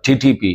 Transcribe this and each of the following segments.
TTP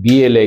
BLA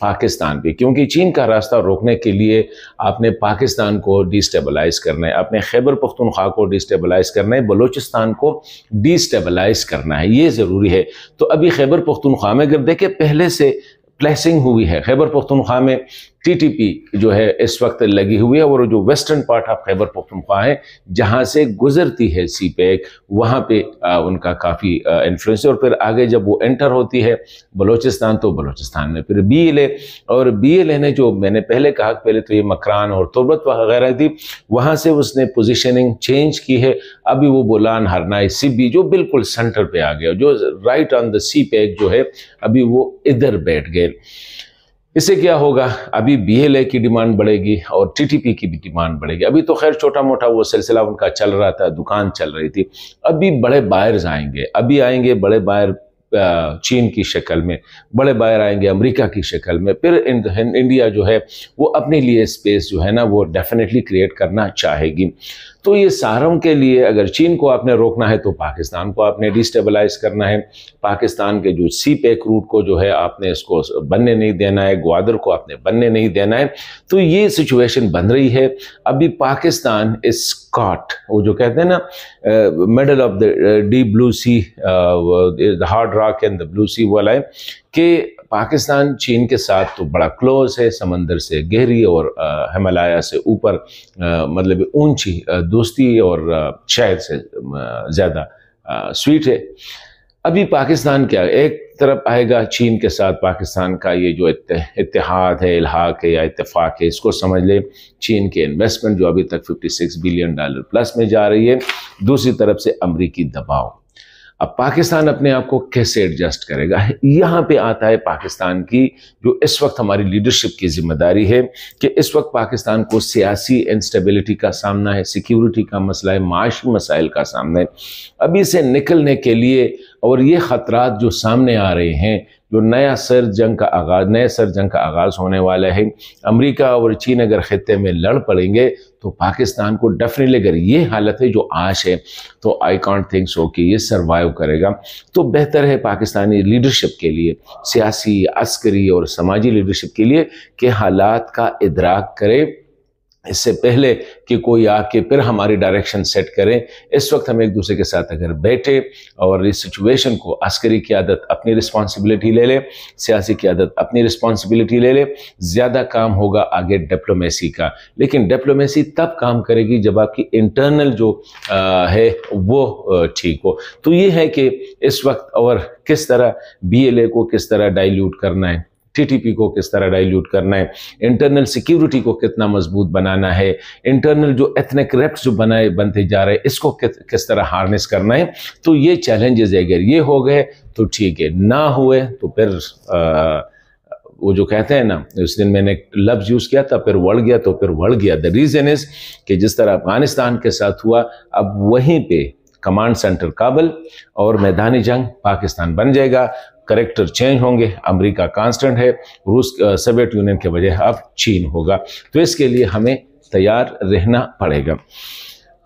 Pakistan بھی، کیونکہ چین کا راستہ روکنے کے لیے آپ نے پاکستان کو ڈیسٹیبلائز کرنا ہے، آپ نے خیبر پختونخوا کو ڈیسٹیبلائز کرنا ہے، بلوچستان کو ڈیسٹیبلائز کرنا ہے، یہ ضروری ہے۔ تو ابھی خیبر پختونخوا میں اگر دیکھیں پہلے سے پلیسنگ ہوئی ہے، خیبر پختونخوا میں ٹی ٹی پی جو ہے اس وقت لگی ہوئی ہے، اور جو western part of Khyber Pakhtunkhwa ہے جہاں سے گزرتی ہے سی پیک، وہاں پہ ان کا کافی انفلوئنس ہے، اور پھر آگے جب وہ انٹر ہوتی ہے بلوچستان تو بلوچستان میں پھر بی ایل اے، اور بی ایل اے نے جو میں نے پہلے کہا پہلے تو یہ مکران اور تربت وغیرہ تھی، وہاں سے اس نے پوزیشننگ چینج کی ہے، ابھی وہ بولان ہرنائی سبی جو بالکل سنٹر پہ آ گیا، جو رائٹ آن دا سی پیک جو ہے ابھی وہ ادھر بیٹھ گئے۔ اس سے کیا ہوگا؟ ابھی بی ایل اے کی ڈیمانڈ بڑھے گی اور ٹی ٹی پی کی بھی ڈیمانڈ بڑھے گی۔ ابھی تو خیر چھوٹا موٹا وہ سلسلہ ان کا چل رہا تھا، دکان چل رہی تھی، ابھی بڑے بائرز آئیں گے، ابھی آئیں گے بڑے بائر چین کی شکل میں، بڑے بائر آئیں گے امریکہ کی شکل میں، پھر انڈیا جو ہے وہ اپنے لیے اسپیس جو ہے نا وہ ڈیفینیٹلی کریٹ کرنا چاہے گی۔ تو یہ ساروں کے لیے اگر چین کو آپ نے روکنا ہے تو پاکستان کو آپ نے ڈیسٹیبلائز کرنا ہے، پاکستان کے جو سی پیک روٹ کو جو ہے آپ نے اس کو بننے نہیں دینا ہے، گوادر کو آپ نے بننے نہیں دینا ہے۔ تو یہ سچویشن بن رہی ہے۔ ابھی پاکستان اس کاٹ، وہ جو کہتے ہیں نا middle of the deep blue sea, hard rock and the blue sea والا ہے کہ پاکستان چین کے ساتھ تو بڑا کلوز ہے، سمندر سے گہری اور ہمالیہ سے اوپر مطلب اونچی دوستی، اور شاید سے زیادہ سویٹ ہے۔ ابھی پاکستان کیا ایک طرف آئے گا چین کے ساتھ پاکستان کا یہ جو اتحاد ہے، الحاق ہے یا اتفاق ہے، اس کو سمجھ لیں چین کے انویسٹمنٹ جو ابھی تک $56 بلین پلس میں جا رہی ہے، دوسری طرف سے امریکی دباؤ۔ اب پاکستان اپنے آپ کو کیسے ایڈجسٹ کرے گا؟ یہاں پہ آتا ہے پاکستان کی جو اس وقت ہماری لیڈرشپ کی ذمہ داری ہے کہ اس وقت پاکستان کو سیاسی انسٹیبلٹی کا سامنا ہے، سیکیورٹی کا مسئلہ ہے، معاشی مسائل کا سامنا ہے۔ ابھی سے نکلنے کے لیے اور یہ خطرات جو سامنے آ رہے ہیں، جو نئے سر جنگ کا آغاز ہونے والا ہے، امریکہ اور چین اگر خطے میں لڑ پڑیں گے تو پاکستان کو ڈیفینیٹلی اگر یہ حالت ہے جو آج ہے تو آئی کانٹ تھنک سو کہ یہ سروائیو کرے گا۔ تو بہتر ہے پاکستانی لیڈرشپ کے لیے، سیاسی، عسکری اور سماجی لیڈرشپ کے لیے کہ حالات کا ادراک کرے اس سے پہلے کہ کوئی آ کے پھر ہماری ڈائریکشن سیٹ کرے۔ اس وقت ہم ایک دوسرے کے ساتھ اگر بیٹھے اور اس سچویشن کو، عسکری قیادت اپنی رسپانسبلٹی لے لے، سیاسی قیادت اپنی رسپانسبلٹی لے لے، زیادہ کام ہوگا آگے ڈپلومیسی کا۔ لیکن ڈپلومیسی تب کام کرے گی جب آپ کی انٹرنل جو ہے وہ ٹھیک ہو۔ تو یہ ہے کہ اس وقت اور کس طرح بی ایل اے کو کس طرح ڈائلیوٹ کرنا ہے، ٹی ٹی پی کو کس طرح ڈائلیوٹ کرنا ہے، انٹرنل سیکیورٹی کو کتنا مضبوط بنانا ہے، انٹرنل جو ایتھنک ریپس جو بنتے جا رہے ہیں اس کو کس طرح ہارنس کرنا ہے۔ تو یہ چیلنجز اگر یہ ہو گئے تو ٹھیک ہے، نہ ہوئے تو پھر وہ جو کہتے ہیں نا، اس دن میں نے لفظ یوز کیا تھا، پھر وڑ گیا تو پھر وڑ گیا۔ دا ریزن از کہ جس طرح افغانستان کے ساتھ ہوا، اب وہیں پہ کمانڈ سینٹر کابل اور میدانی جنگ پاکستان بن جائے گا، کریکٹر چینج ہوں گے، امریکہ کانسٹنٹ ہے، روس سوویت یونین کے وجہ اب چین ہوگا۔ تو اس کے لیے ہمیں تیار رہنا پڑے گا۔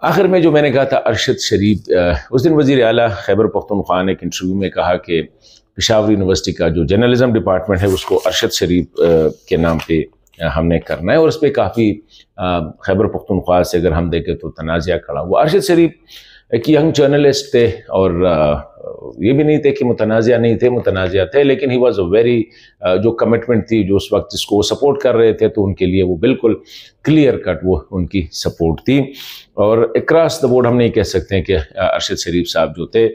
آخر میں جو میں نے کہا تھا ارشد شریف، اس دن وزیر اعلیٰ خیبر پختونخوا نے ایک انٹرویو میں کہا کہ پشاور یونیورسٹی کا جو جرنلزم ڈپارٹمنٹ ہے اس کو ارشد شریف کے نام پہ ہم نے کرنا ہے، اور اس پہ کافی خیبر پختونخوا سے اگر ہم دیکھیں تو تنازعہ کھڑا ہوا۔ ارشد شریف ایک ینگ جرنلسٹ تھے، اور یہ بھی نہیں تھے کہ متنازع نہیں تھے، متنازع تھے، لیکن ہی واز اے ویری جو کمٹمنٹ تھی، جو اس وقت جس کو وہ سپورٹ کر رہے تھے تو ان کے لیے وہ بالکل کلیئر کٹ وہ ان کی سپورٹ تھی، اور اکراس دا بورڈ ہم نہیں کہہ سکتے ہیں کہ ارشد شریف صاحب جو تھے،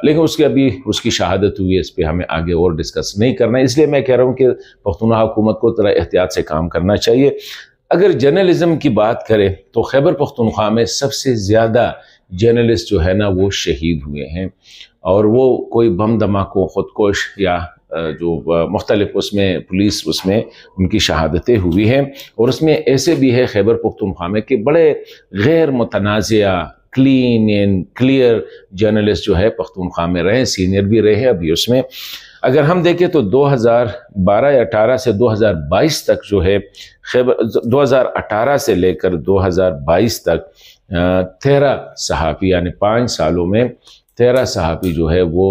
لیکن اس کے ابھی اس کی شہادت ہوئی ہے، اس پہ ہمیں آگے اور ڈسکس نہیں کرنا ہے۔ اس لیے میں کہہ رہا ہوں کہ پختونخوا حکومت کو ذرا احتیاط سے کام کرنا چاہیے۔ اگر جرنلزم کی بات کریں تو خیبر پختونخوا میں سب سے زیادہ جرنلسٹ جو ہے نا وہ شہید ہوئے ہیں، اور وہ کوئی بم دھماکوں، خودکش یا جو مختلف اس میں پولیس اس میں ان کی شہادتیں ہوئی ہیں، اور اس میں ایسے بھی ہے خیبر پختونخوا میں کہ بڑے غیر متنازع کلین اینڈ کلیئر جرنلسٹ جو ہے پختونخوا میں رہے، سینئر بھی رہے ابھی اس میں۔ اگر ہم دیکھیں تو 2012 یا 18 سے 2022 تک جو ہے 2018 سے لے کر 2022 تک 13 صحافی، یعنی 5 سالوں میں 13 صحافی جو ہے وہ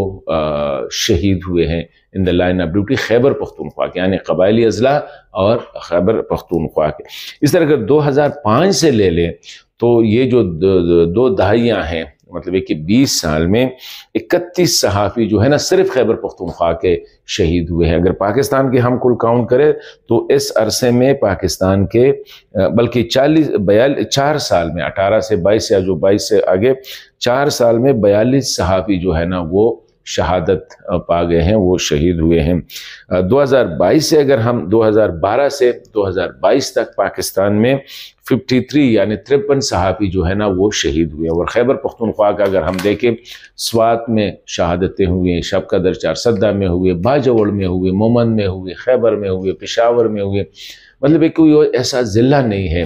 شہید ہوئے ہیں ان the line of duty Khyber Pakhtunkhwa کے، یعنی قبائلی اضلاع اور خیبر پختونخوا کے۔ اس طرح اگر 2005 سے لے لیں تو یہ جو 2 دہائیاں ہیں، مطلب ہے کہ 20 سال میں 31 صحافی جو ہے نا صرف خیبر پختونخوا کے شہید ہوئے ہیں۔ اگر پاکستان کے ہم کل کاؤنٹ کریں تو اس عرصے میں پاکستان کے بلکہ 4 سال میں 18 سے 22 یا جو 22 سے آگے 4 سال میں 42 صحافی جو ہے نا وہ شہادت پا گئے ہیں، وہ شہید ہوئے ہیں۔ 2022 سے اگر ہم 2012 سے 2022 تک پاکستان میں 53 یعنی 53 صحافی جو ہے نا وہ شہید ہوئے ہیں۔ اور خیبر پختونخوا کا اگر ہم دیکھیں، سوات میں شہادتیں ہوئے، شب قدر چارسدہ میں ہوئے، باجوڑ میں ہوئے، مومند میں ہوئے، خیبر میں ہوئے، پشاور میں ہوئے، مطلب ایک کوئی ایسا ضلع نہیں ہے۔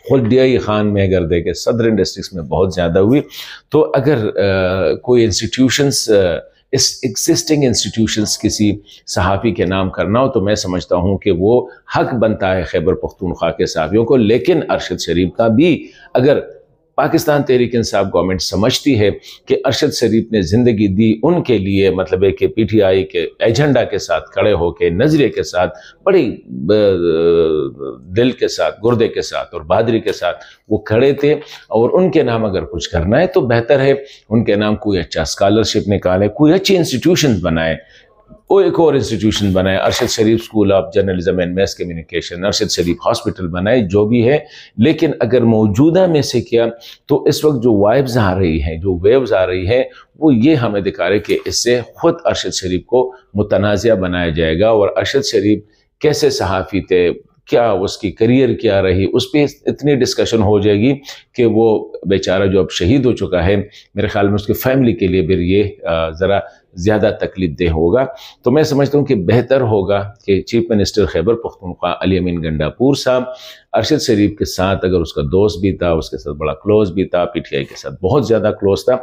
خود ڈی آئی خان میں اگر دیکھیں صدرن ڈسٹرکٹس میں بہت زیادہ ہوئی۔ تو اگر کوئی انسٹیٹیوشنز ایگزسٹنگ انسٹیٹیوشنز کسی صحافی کے نام کرنا ہو تو میں سمجھتا ہوں کہ وہ حق بنتا ہے خیبر پختونخوا کے صحافیوں کو، لیکن ارشد شریف کا بھی اگر پاکستان تحریک انصاف گورنمنٹ سمجھتی ہے کہ ارشد شریف نے زندگی دی ان کے لیے، مطلب ہے کہ پی ٹی آئی کے ایجنڈا کے ساتھ کھڑے ہو کے، نظریے کے ساتھ، بڑی دل کے ساتھ، گردے کے ساتھ اور بہادری کے ساتھ وہ کھڑے تھے، اور ان کے نام اگر کچھ کرنا ہے تو بہتر ہے ان کے نام کوئی اچھا اسکالرشپ نکالے، کوئی اچھی انسٹیٹیوشن بنائے، ایک اور انسٹیٹیوشن بنائے، Arshad Sharif school of journalism and mass communication, Arshad Sharif hospital بنائے، جو بھی ہے۔ لیکن اگر موجودہ میں سے کیا تو اس وقت جو وائبز آ رہی ہیں، جو ویوز آ رہی ہیں، وہ یہ ہمیں دکھا رہے کہ اس سے خود ارشد شریف کو متنازع بنایا جائے گا، اور ارشد شریف کیسے صحافی تھے، کیا اس کی کریئر کیا رہی، اس پہ اتنی ڈسکشن ہو جائے گی کہ وہ بیچارہ جو اب شہید ہو چکا ہے، میرے خیال میں اس کی فیملی کے لیے پھر یہ ذرا زیادہ تکلیف دہ ہوگا۔ تو میں سمجھتا ہوں کہ بہتر ہوگا کہ چیف منسٹر خیبر پختونخوا علی امین گنڈاپور صاحب ارشد شریف کے ساتھ، اگر اس کا دوست بھی تھا، اس کے ساتھ بڑا کلوز بھی تھا، پی ٹی آئی کے ساتھ بہت زیادہ کلوز تھا،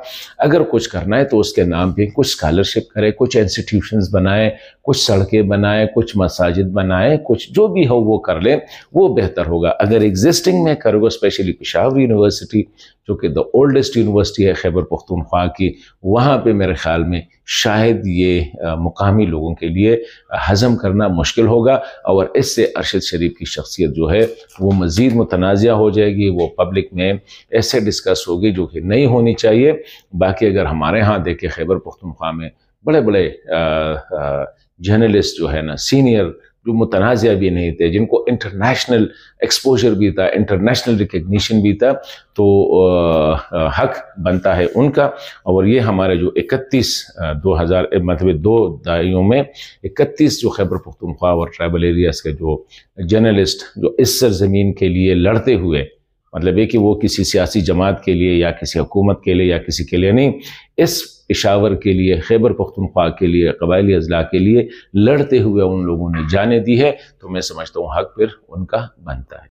اگر کچھ کرنا ہے تو اس کے نام پہ کچھ اسکالرشپ کرے، کچھ انسٹیٹیوشنز بنائے، کچھ سڑکیں بنائے، کچھ مساجد بنائے، کچھ جو بھی ہو وہ کر لے، وہ بہتر ہوگا۔ اگر ایگزسٹنگ میں کرے گا، اسپیشلی پشاور یونیورسٹی جو کہ دا اولڈسٹ یونیورسٹی ہے خیبر پختونخوا کی، وہاں پہ میرے خیال میں شاید یہ مقامی لوگوں کے لیے ہضم کرنا مشکل ہوگا، اور اس سے ارشد شریف کی شخصیت جو ہے وہ مزید متنازع ہو جائے گی، وہ پبلک میں ایسے ڈسکس ہوگی جو کہ نہیں ہونی چاہیے۔ باقی اگر ہمارے ہاں دیکھیں خیبر پختونخوا میں بڑے بڑے جرنلسٹ جو ہے نا، سینئر، جو متنازع بھی نہیں تھے، جن کو انٹرنیشنل ایکسپوجر بھی تھا، انٹرنیشنل ریکگنیشن بھی تھا، تو حق بنتا ہے ان کا۔ اور یہ ہمارے جو 2000 مطلب 2 دہائیوں میں 31 جو خیبر پختونخوا اور ٹرائبل ایریاز کے جو جرنلسٹ جو اس سرزمین کے لیے لڑتے ہوئے، مطلب یہ کہ وہ کسی سیاسی جماعت کے لیے یا کسی حکومت کے لیے یا کسی کے لیے نہیں، اس پشاور کے لیے، خیبر پختونخوا کے لیے، قبائلی اضلاع کے لیے لڑتے ہوئے ان لوگوں نے جانیں دی ہے، تو میں سمجھتا ہوں حق پھر ان کا بنتا ہے۔